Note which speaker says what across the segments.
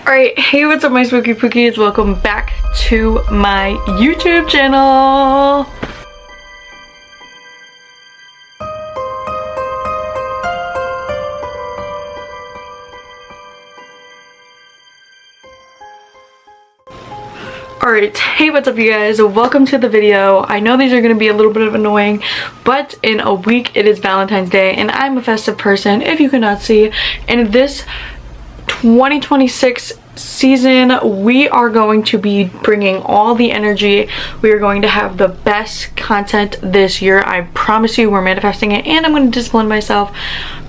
Speaker 1: Alright, hey, what's up my spooky Pookies? Welcome back to my YouTube channel. Alright, hey, what's up you guys? Welcome to the video. I know these are going to be a little bit of annoying, but in a week it is Valentine's Day and I'm a festive person, if you cannot see. And this 2026 season, we are going to be bringing all the energy. We are going to have the best content this year. I promise you, we're manifesting it, and I'm going to discipline myself,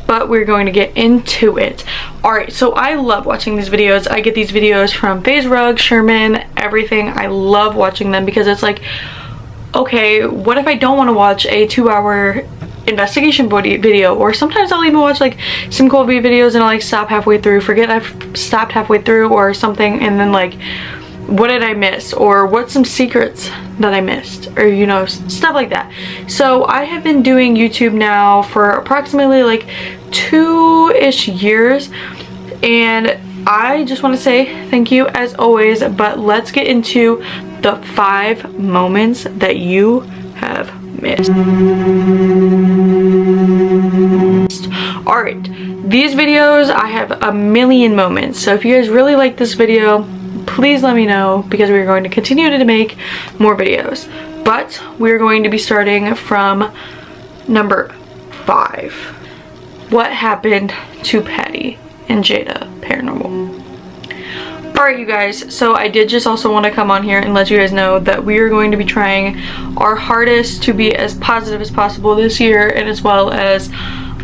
Speaker 1: but we're going to get into it. Alright, so I love watching these videos. I get these videos from FaZe Rug, Sherman, everything. I love watching them because it's like, okay, what if I don't want to watch a 2-hour investigation video? Or sometimes I'll even watch like some cold beat videos and I'll like stop halfway through, forget I've stopped halfway through or something, and then like, what did I miss, or what's some secrets that I missed, or you know, stuff like that. So I have been doing YouTube now for approximately like 2-ish years, and I just want to say thank you as always. But let's get into the 5 moments that you have missed. Alright, these videos, I have a million moments, so if you guys really like this video, please let me know, because we're going to continue to make more videos. But we're going to be starting from number 5. What happened to Patty and Jada Paranormal? Alright you guys, so I did just also want to come on here and let you guys know that we are going to be trying our hardest to be as positive as possible this year, and as well as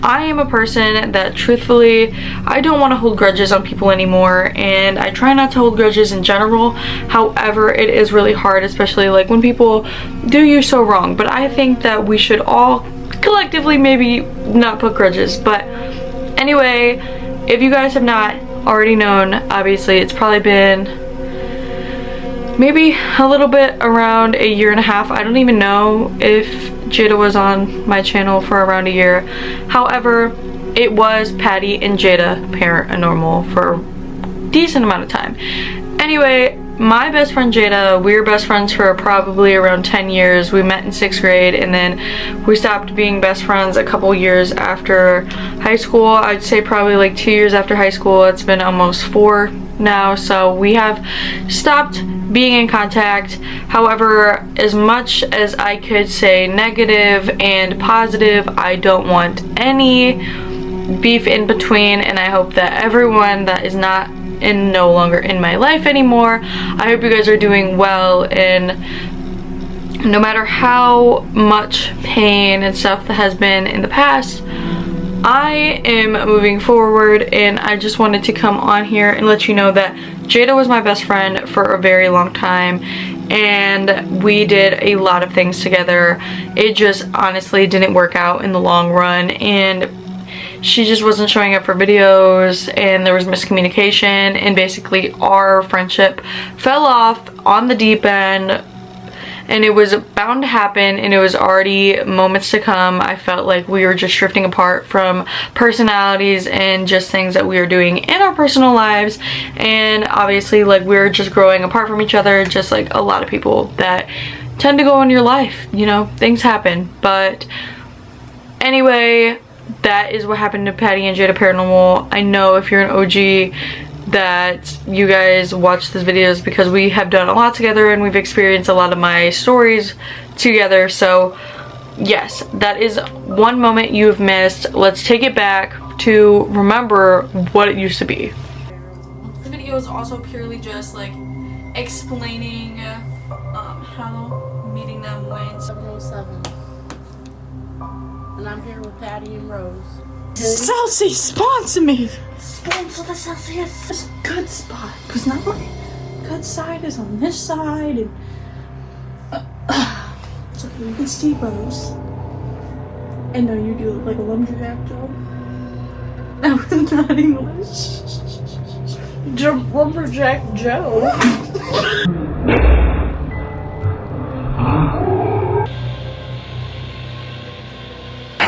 Speaker 1: I am a person that truthfully, I don't want to hold grudges on people anymore, and I try not to hold grudges in general. However, it is really hard, especially like when people do you so wrong. But I think that we should all collectively maybe not put grudges. But anyway, if you guys have not already known, obviously it's probably been maybe a little bit around 1.5 years. I don't even know if Jada was on my channel for around 1 year. However, it was Patty and Jada Paranormal for a decent amount of time. Anyway, my best friend Jada, we were best friends for probably around 10 years. We met in 6th grade, and then we stopped being best friends a couple years after high school. I'd say probably like 2 years after high school. It's been almost 4 now, so we have stopped being in contact. However, as much as I could say negative and positive, I don't want any beef in between, and I hope that everyone that is not no longer in my life anymore, I hope you guys are doing well, and no matter how much pain and stuff that has been in the past, I am moving forward. And I just wanted to come on here and let you know that Jada was my best friend for a very long time, and we did a lot of things together. It just honestly didn't work out in the long run, and she just wasn't showing up for videos, and there was miscommunication, and basically our friendship fell off on the deep end, and it was bound to happen, and it was already moments to come. I felt like we were just drifting apart from personalities and just things that we were doing in our personal lives, and obviously like we were just growing apart from each other, just like a lot of people that tend to go in your life, you know, things happen. But anyway, that is what happened to Patty and Jada Paranormal. I know if you're an OG that you guys watch these videos because we have done a lot together and we've experienced a lot of my stories together. So yes, that is one moment you have missed. Let's take it back to remember what it used to be. The video is also purely just like explaining how meeting them went.
Speaker 2: 707. And I'm here with Patty and Rose.
Speaker 1: Celsius, sponsor me!
Speaker 2: Sponsor the Celsius!
Speaker 1: It's a good spot, because not my good side is on this side, and so you can see Rose. And no, you do look like a lumberjack, Joe. That was not English.
Speaker 2: Lumberjack Joe.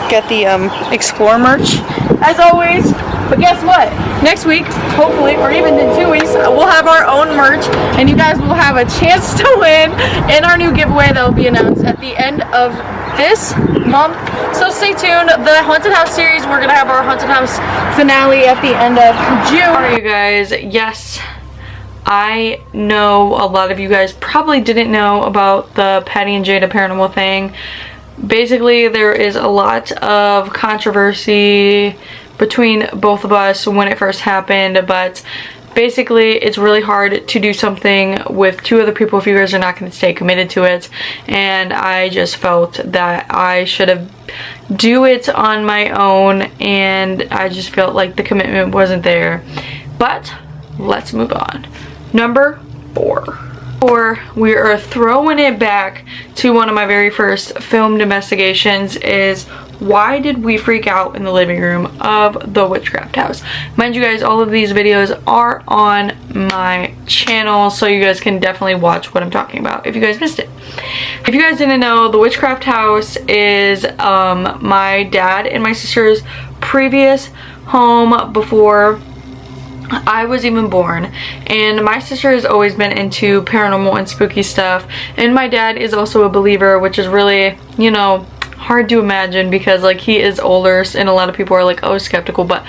Speaker 1: Get the Explore merch as always. But guess what? Next week, hopefully, or even in 2 weeks, we'll
Speaker 2: have our own merch, and you guys will have a chance to win in our new giveaway that will be announced at the end of this month. So stay tuned. The haunted house series, we're gonna have our haunted house finale at the end of June.
Speaker 1: Alright, you guys, yes, I know a lot of you guys probably didn't know about the Patty and Jada paranormal thing. Basically, there is a lot of controversy between both of us when it first happened, but basically it's really hard to do something with two other people if you guys are not going to stay committed to it, and I just felt that I should have do it on my own, and I just felt like the commitment wasn't there. But let's move on. Number 4. We are throwing it back to one of my very first filmed investigations. Is why did we freak out in the living room of the witchcraft house? Mind you guys, all of these videos are on my channel, so you guys can definitely watch what I'm talking about if you guys missed it. If you guys didn't know, the witchcraft house is my dad and my sister's previous home before I was even born, and my sister has always been into paranormal and spooky stuff, and my dad is also a believer, which is really, you know, hard to imagine because like he is older and a lot of people are like, oh, skeptical. But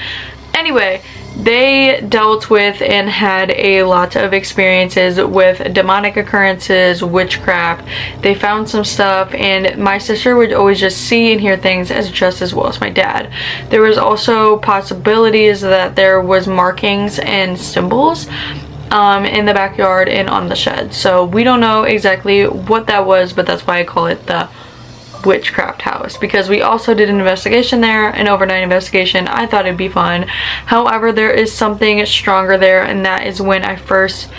Speaker 1: anyway, they dealt with and had a lot of experiences with demonic occurrences, witchcraft. They found some stuff, and my sister would always just see and hear things as just as well as my dad. There was also possibilities that there was markings and symbols in the backyard and on the shed. So we don't know exactly what that was, but that's why I call it the witchcraft house, because we also did an investigation there, an overnight investigation. I thought it'd be fun. However, there is something stronger there, and that is when I first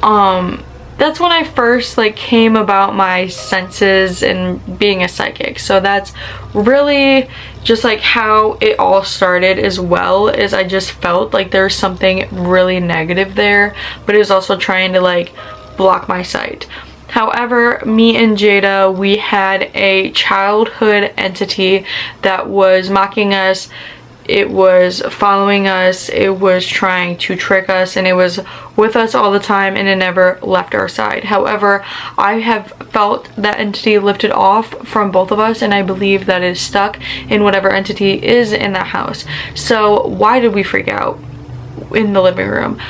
Speaker 1: that's when I first like came about my senses and being a psychic. So that's really just like how it all started, as well as I just felt like there's something really negative there, but it was also trying to like block my sight. However, me and Jada, we had a childhood entity that was mocking us. It was following us. It was trying to trick us, and it was with us all the time, and it never left our side. However, I have felt that entity lifted off from both of us, and I believe that it is stuck in whatever entity is in that house. So why did we freak out in the living room?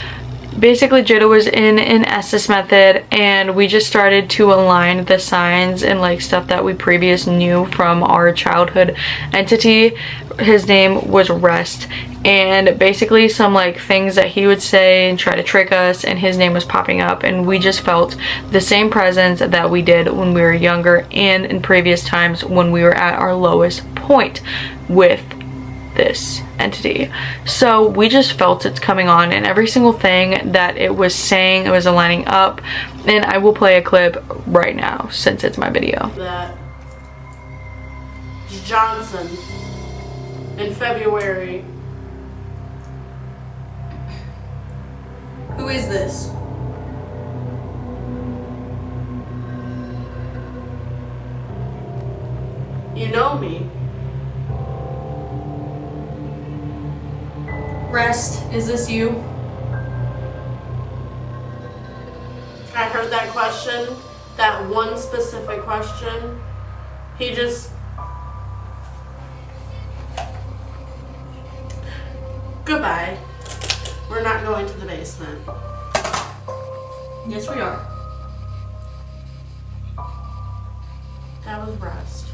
Speaker 1: Basically, Jada was in an Estes method, and we just started to align the signs and like stuff that we previously knew from our childhood entity. His name was Rest, and basically some like things that he would say and try to trick us, and his name was popping up, and we just felt the same presence that we did when we were younger and in previous times when we were at our lowest point with this entity. So we just felt it's coming on, and every single thing that it was saying, it was aligning up. And I will play a clip right now since it's my video.
Speaker 2: That Johnson in February. Who is this? You know me.
Speaker 1: Rest, is this you?
Speaker 2: I heard that question, that one specific question. He just... Goodbye. We're not going to the basement.
Speaker 1: Yes, we are.
Speaker 2: That was Rest.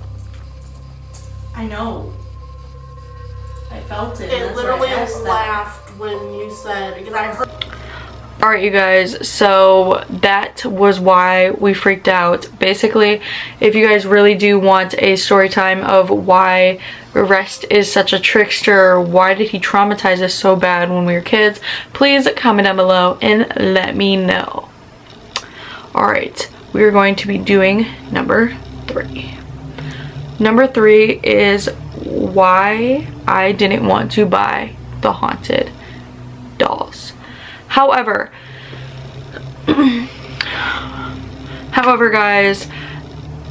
Speaker 1: I know. I felt it.
Speaker 2: It literally laughed when you said, because I heard.
Speaker 1: Alright, you guys, so that was why we freaked out. Basically, if you guys really do want a story time of why Rest is such a trickster, why did he traumatize us so bad when we were kids, please comment down below and let me know. Alright, we're going to be doing number 3. Number 3 is why I didn't want to buy the haunted dolls. However, guys,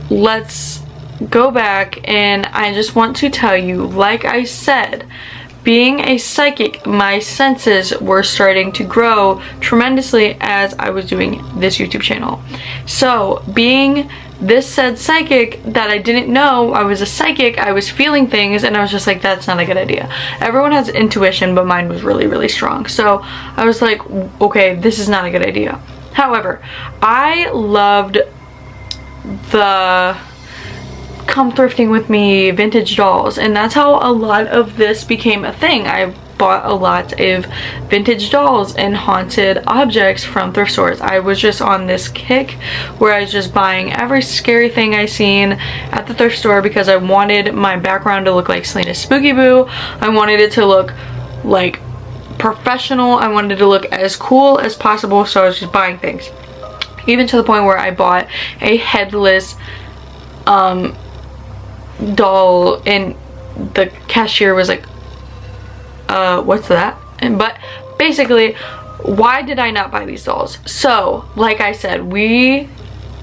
Speaker 1: let's go back, and I just want to tell you, like I said, being a psychic, my senses were starting to grow tremendously as I was doing this YouTube channel. So being this said psychic that I didn't know I was a psychic, I was feeling things, and I was just like, that's not a good idea. Everyone has intuition, but mine was really, really strong. So I was like, okay, this is not a good idea. However, I loved the come thrifting with me vintage dolls, and that's how a lot of this became a thing. I bought a lot of vintage dolls and haunted objects from thrift stores. I was just on this kick where I was just buying every scary thing I seen at the thrift store because I wanted my background to look like Selena's Spooky Boo. I wanted it to look like professional. I wanted it to look as cool as possible, so I was just buying things. Even to the point where I bought a headless doll, and the cashier was like, what's that? But basically, why did I not buy these dolls? So like I said,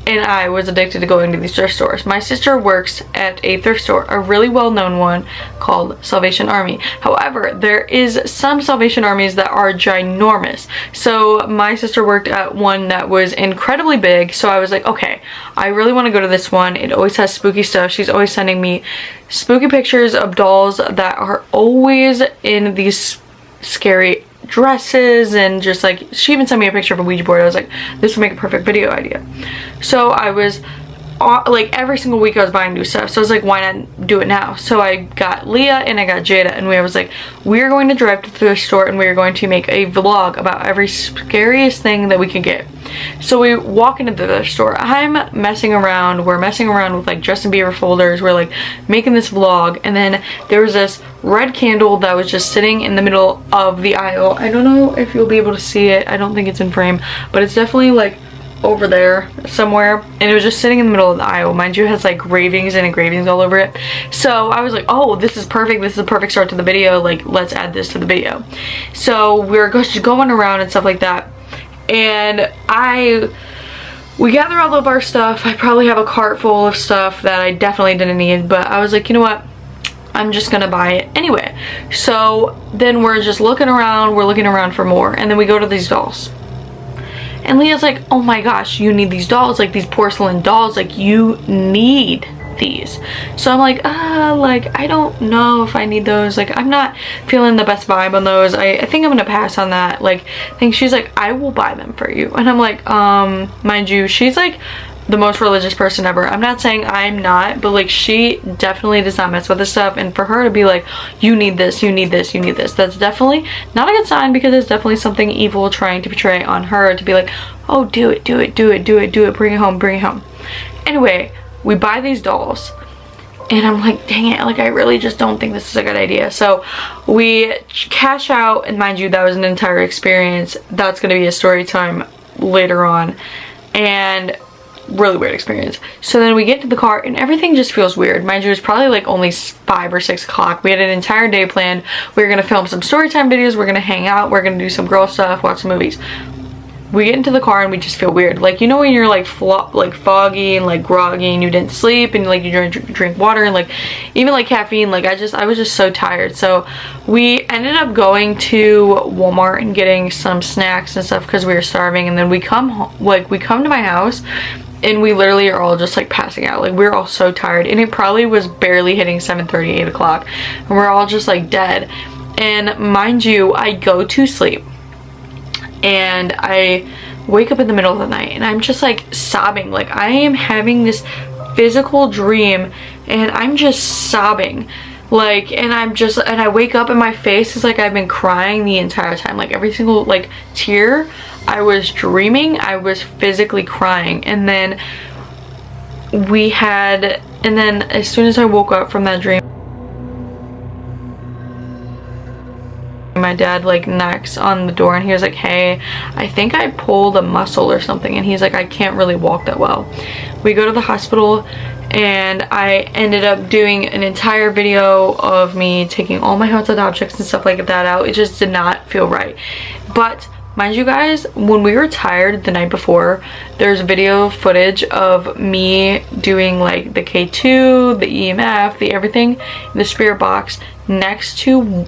Speaker 1: I was addicted to going to these thrift stores. My sister works at a thrift store, a really well-known one called Salvation Army. However, there is some Salvation Armies that are ginormous. So my sister worked at one that was incredibly big, so I was like, okay, I really want to go to this one. It always has spooky stuff. She's always sending me spooky pictures of dolls that are always in these scary dresses, and just like, she even sent me a picture of a Ouija board. I was like, this would make a perfect video idea. So I was like, every single week I was buying new stuff, so I was like, why not do it now? So I got Leah and I got Jada, and we was like, we're going to drive to the thrift store and we're going to make a vlog about every scariest thing that we can get. So we walk into the thrift store. I'm messing around. We're messing around with like Justin Bieber folders. We're like making this vlog, and then there was this red candle that was just sitting in the middle of the aisle. I don't know if you'll be able to see it. I don't think it's in frame, but it's definitely like over there somewhere, and it was just sitting in the middle of the aisle. Mind you, it has like engravings and engravings all over it. So I was like, oh, this is perfect. This is a perfect start to the video. Like, let's add this to the video. So we're just going around and stuff like that, and we gather all of our stuff. I probably have a cart full of stuff that I definitely didn't need, but I was like, you know what, I'm just gonna buy it anyway. So then we're just looking around, we're looking around for more, and then we go to these dolls. And Leah's like, oh my gosh, you need these dolls, like these porcelain dolls, like you need these. So I'm like, I don't know if I need those. Like, I'm not feeling the best vibe on those. I think I'm gonna pass on that. Like, I think she's like, I will buy them for you. And I'm like, mind you, she's like the most religious person ever. I'm not saying I'm not, but like, she definitely does not mess with this stuff, and for her to be like, you need this, you need this, you need this, that's definitely not a good sign, because it's definitely something evil trying to portray on her, to be like, oh, do it, do it, do it, do it, do it, bring it home, bring it home. Anyway, we buy these dolls, and I'm like, dang it, like I really just don't think this is a good idea. So we cash out, and mind you, that was an entire experience. That's gonna be a story time later on, and really weird experience. So then we get to the car and everything just feels weird. Mind you, it's probably like only 5 or 6 o'clock. We had an entire day planned. We were gonna film some storytime videos, we're gonna hang out, we're gonna do some girl stuff, watch some movies. We get into the car and we just feel weird. Like, you know when you're like foggy and like groggy and you didn't sleep, and like you drink water, and like even like caffeine, like I was just so tired. So we ended up going to Walmart and getting some snacks and stuff because we were starving, and then we come home, like we come to my house, and we literally are all just like passing out. Like, we're all so tired, and it probably was barely hitting 7:30, 8 o'clock, and we're all just like dead. And mind you, I go to sleep and I wake up in the middle of the night and I'm just like sobbing. Like, I am having this physical dream and I'm just sobbing. Like, and I wake up and my face is like I've been crying the entire time. Like, every single like tear I was dreaming, I was physically crying. And then as soon as I woke up from that dream, my dad like knocks on the door and he was like, hey, I think I pulled a muscle or something, and he's like, I can't really walk that well. We go to the hospital, and I ended up doing an entire video of me taking all my haunted objects and stuff like that out. It just did not feel right. But mind you guys, when we were tired the night before, there's video footage of me doing like the K2, the EMF, the everything, the spirit box next to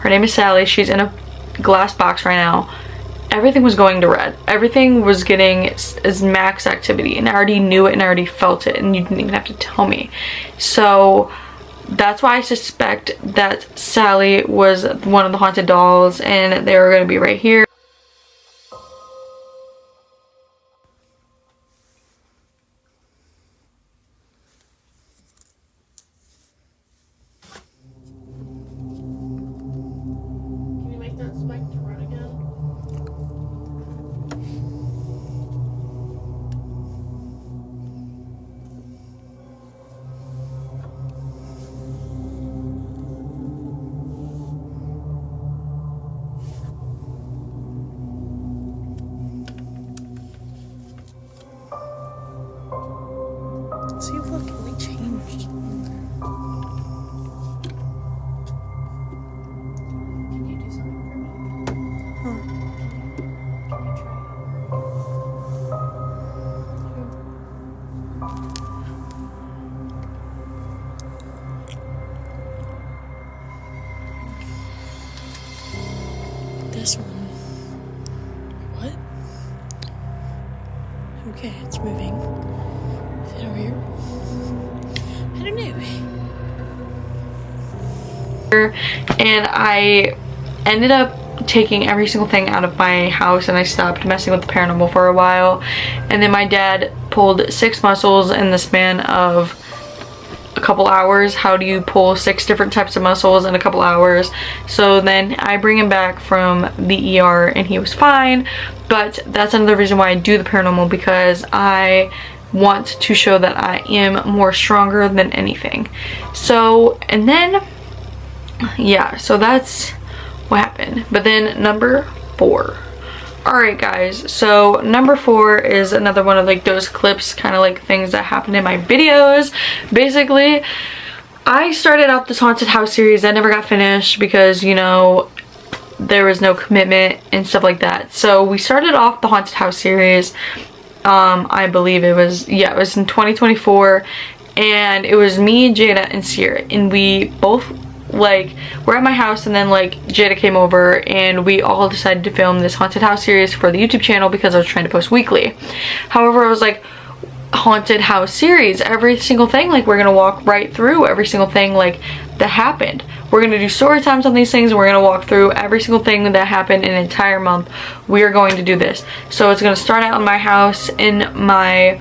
Speaker 1: Her name is Sally. She's in a glass box right now. Everything was going to red. Everything was getting as max activity, and I already knew it and I already felt it, and you didn't even have to tell me. So that's why I suspect that Sally was one of the haunted dolls, and they were going to be right here.
Speaker 2: Can you make that spike to run again? See, look, it really changed. Can you do something for me? Huh. Can you try this one? What? Okay, it's moving. Is it over here? I don't know.
Speaker 1: And I ended up taking every single thing out of my house, and I stopped messing with the paranormal for a while. And then my dad pulled 6 muscles in the span of a couple hours. How do you pull 6 different types of muscles in a couple hours? So then I bring him back from the ER and he was fine. But that's another reason why I do the paranormal, because I want to show that I am more stronger than anything. So, and then yeah, so that's what happened. But then number 4. Alright guys, so number 4 is another one of like those clips, kind of like things that happened in my videos. Basically, I started out this haunted house series that never got finished because, you know, there was no commitment and stuff like that. So we started off the haunted house series, I believe it was, yeah, it was in 2024, and it was me, Jada, and Sierra, and we both like we're at my house, and then like Jada came over and we all decided to film this haunted house series for the YouTube channel because I was trying to post weekly. However, I was like, haunted house series, every single thing, like we're gonna walk right through every single thing like that happened. We're gonna do story times on these things, and we're gonna walk through every single thing that happened in an entire month. We are going to do this. So it's gonna start out in my house, in my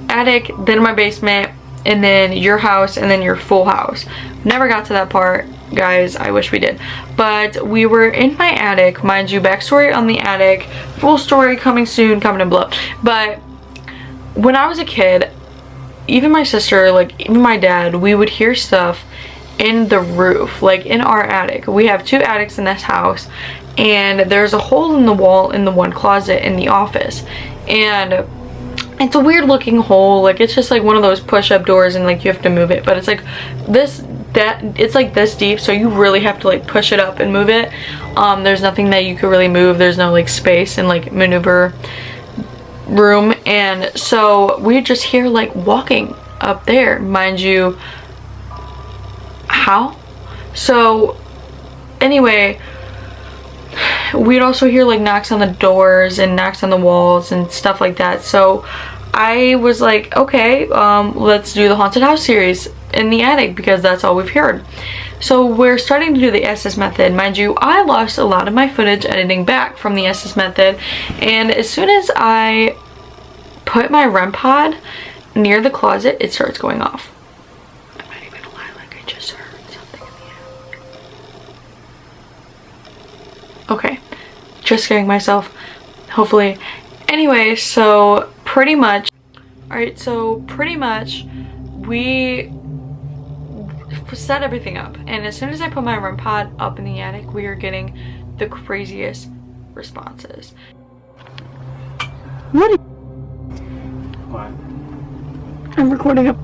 Speaker 1: attic, then in my basement, and then your house, and then your full house. Never got to that part, guys. I wish we did. But we were in my attic, mind you, backstory on the attic, full story coming soon, comment and below. But when I was a kid, even my sister, like even my dad, we would hear stuff in the roof, like in our attic. We have 2 attics in this house, and there's a hole in the wall in the one closet in the office, and it's a weird looking hole. Like it's just like one of those push-up doors, and like you have to move it, but it's like it's like this deep, so you really have to like push it up and move it. There's nothing that you could really move. There's no like space and like maneuver room, and so we just hear like walking up there, mind you. How? So anyway, we'd also hear like knocks on the doors and knocks on the walls and stuff like that. So I was like, okay, let's do the haunted house series in the attic because that's all we've heard. So we're starting to do the SS method. Mind you, I lost a lot of my footage editing back from the SS method, and as soon as I put my REM pod near the closet, it starts going off. I'm not even gonna lie, like I just heard something in the attic. Okay, just scaring myself, hopefully. Anyway, so pretty much, alright, so pretty much we set everything up, and as soon as I put my REM pod up in the attic, we are getting the craziest responses. What? I'm recording a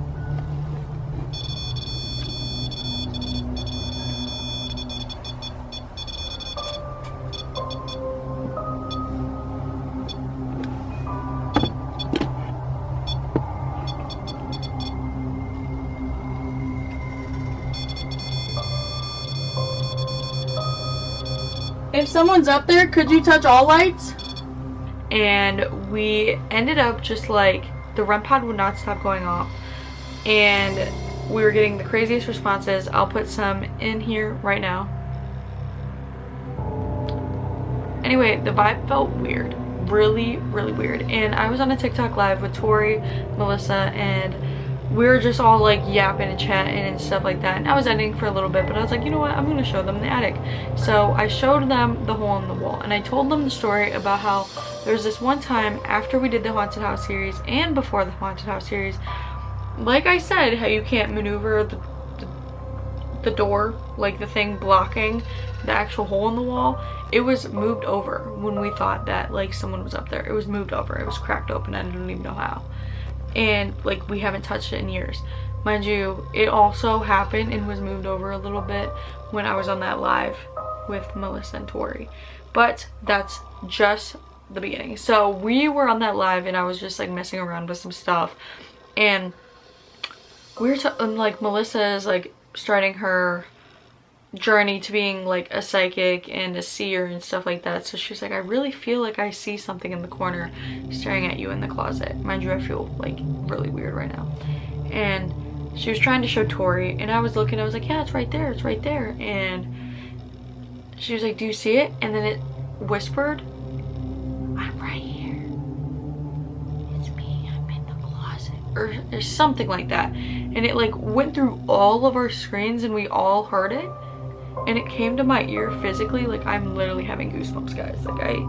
Speaker 2: If someone's up there, could you touch all lights?
Speaker 1: And we ended up just like, the REM pod would not stop going off. And we were getting the craziest responses. I'll put some in here right now. Anyway, the vibe felt weird. Really, really weird. And I was on a TikTok live with Tori, Melissa, and we were just all like yapping and chatting and stuff like that. And I was editing for a little bit, but I was like, you know what, I'm gonna show them the attic. So I showed them the hole in the wall, and I told them the story about how there was this one time after we did the haunted house series and before the haunted house series, like I said, how you can't maneuver the door, like the thing blocking the actual hole in the wall. It was moved over when we thought that like someone was up there. It was moved over. It was cracked open. I don't even know how. And like we haven't touched it in years. Mind you, it also happened and was moved over a little bit when I was on that live with Melissa and Tori. But that's just the beginning. So we were on that live and I was just like messing around with some stuff. And we were like, Melissa is like starting her journey to being like a psychic and a seer and stuff like that. So she's like, I really feel like I see something in the corner staring at you in the closet. Mind you, I feel like really weird right now. And she was trying to show Tori, and I was looking, I was like, yeah, it's right there, it's right there. And she was like, do you see it? And then it whispered, I'm right here, it's me, I'm in the closet, or something like that. And it like went through all of our screens and we all heard it. And it came to my ear physically. Like, I'm literally having goosebumps, guys. Like,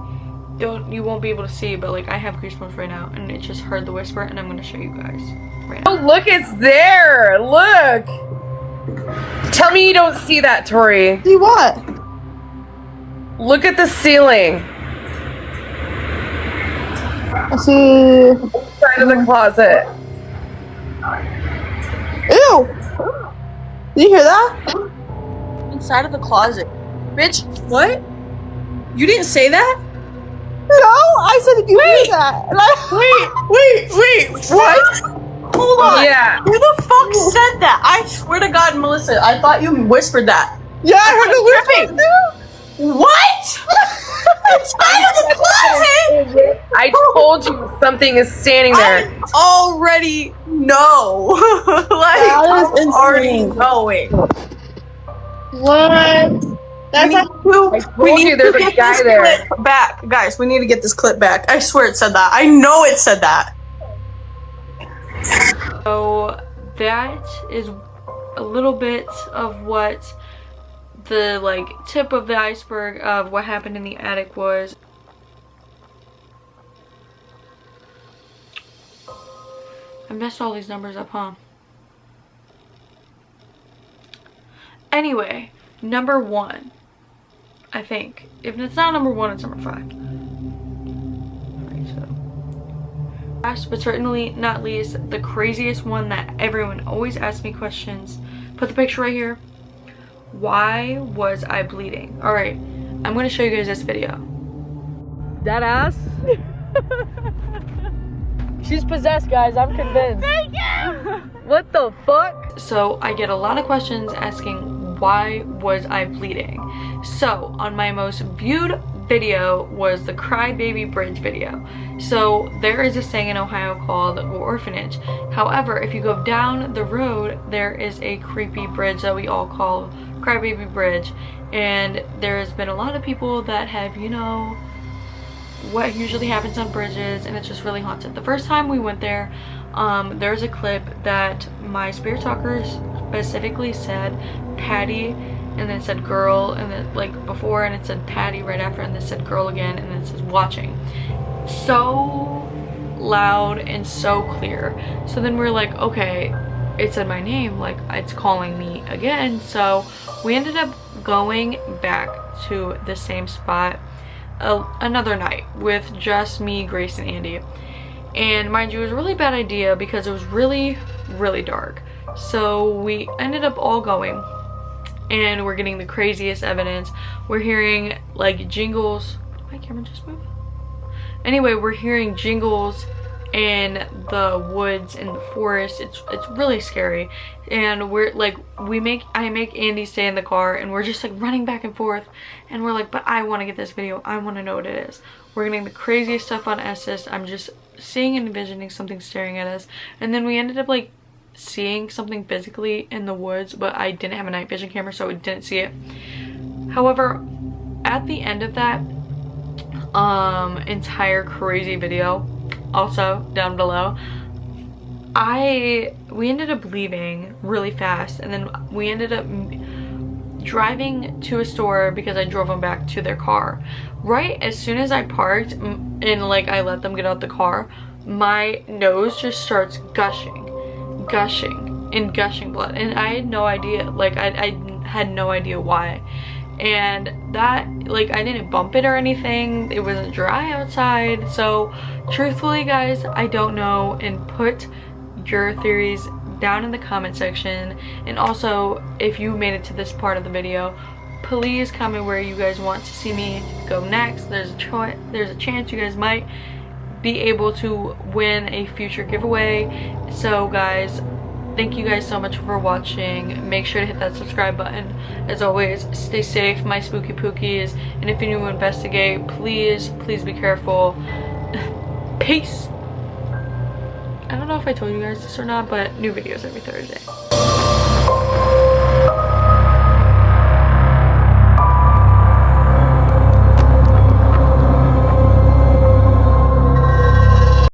Speaker 1: you won't be able to see, but like I have goosebumps right now. And it just heard the whisper, and I'm gonna show you guys right now.
Speaker 3: Oh, look, it's there. Look. Tell me you don't see that, Tori.
Speaker 4: See what?
Speaker 3: Look at the ceiling.
Speaker 4: I see.
Speaker 3: Side of the closet.
Speaker 4: Ew! Did you hear that?
Speaker 2: Inside of the closet. Bitch, what? You didn't say that?
Speaker 4: No, I said, did you hear that? And
Speaker 2: Wait, what? Hold on.
Speaker 3: Yeah.
Speaker 2: Who the fuck said that? I swear to God, Melissa, I thought you whispered that.
Speaker 4: Yeah, I heard the whisper too.
Speaker 2: What? Inside of the closet?
Speaker 3: I told you something is standing there.
Speaker 2: I already know. Like,
Speaker 4: That is
Speaker 2: I'm already
Speaker 4: insane.
Speaker 2: knowing.
Speaker 4: What? That's
Speaker 3: I told you there's a guy there.
Speaker 2: Clip back. Guys, we need to get this clip back. I swear it said that. I know it said that.
Speaker 1: So that is a little bit of what the like tip of the iceberg of what happened in the attic was. I messed all these numbers up, huh? Anyway, number 1, I think. If it's not number 1, it's number 5. Alright, so. Last but certainly not least, the craziest one that everyone always asks me questions. Put the picture right here. Why was I bleeding? Alright, I'm gonna show you guys this video.
Speaker 2: That ass? She's possessed, guys. I'm convinced. Thank you! What the fuck?
Speaker 1: So I get a lot of questions asking, why was I bleeding? So on my most viewed video was the Crybaby Bridge video. So there is a saying in Ohio called the orphanage. However, if you go down the road, there is a creepy bridge that we all call Crybaby Bridge. And there's been a lot of people that have, you know, what usually happens on bridges, and it's just really haunted. The first time we went there, there's a clip that my spirit talker specifically said Patty, and then it said girl, and then like before, and it said Patty right after, and then it said girl again, and then it says watching. So loud and so clear. So then we're like, okay, it said my name, like it's calling me again. So we ended up going back to the same spot another night with just me, Grace, and Andy. And mind you, it was a really bad idea because it was really, really dark. So we ended up all going, and we're getting the craziest evidence. We're hearing like jingles. Did my camera just move? Anyway, we're hearing jingles in the woods in the forest. It's really scary, and we're like, I make Andy stay in the car, and we're just like running back and forth, and we're like, but I want to get this video, I want to know what it is. We're getting the craziest stuff on Estes. I'm just seeing and envisioning something staring at us, and then we ended up like seeing something physically in the woods, but I didn't have a night vision camera, so I didn't see it. However, at the end of that entire crazy video, also down below, we ended up leaving really fast, and then we ended up driving to a store because I drove them back to their car. Right as soon as I parked and like I let them get out the car, my nose just starts gushing blood, and I had no idea, like I had no idea why. And that, like, I didn't bump it or anything, it wasn't dry outside. So truthfully guys, I don't know, and put your theories down in the comment section. And also, if you made it to this part of the video, please comment where you guys want to see me go next. There's a chance you guys might be able to win a future giveaway. So guys, thank you guys so much for watching. Make sure to hit that subscribe button. As always, stay safe, my spooky pookies. And if you need to investigate, please be careful. Peace. I don't know if I told you guys this or not, but new videos every Thursday.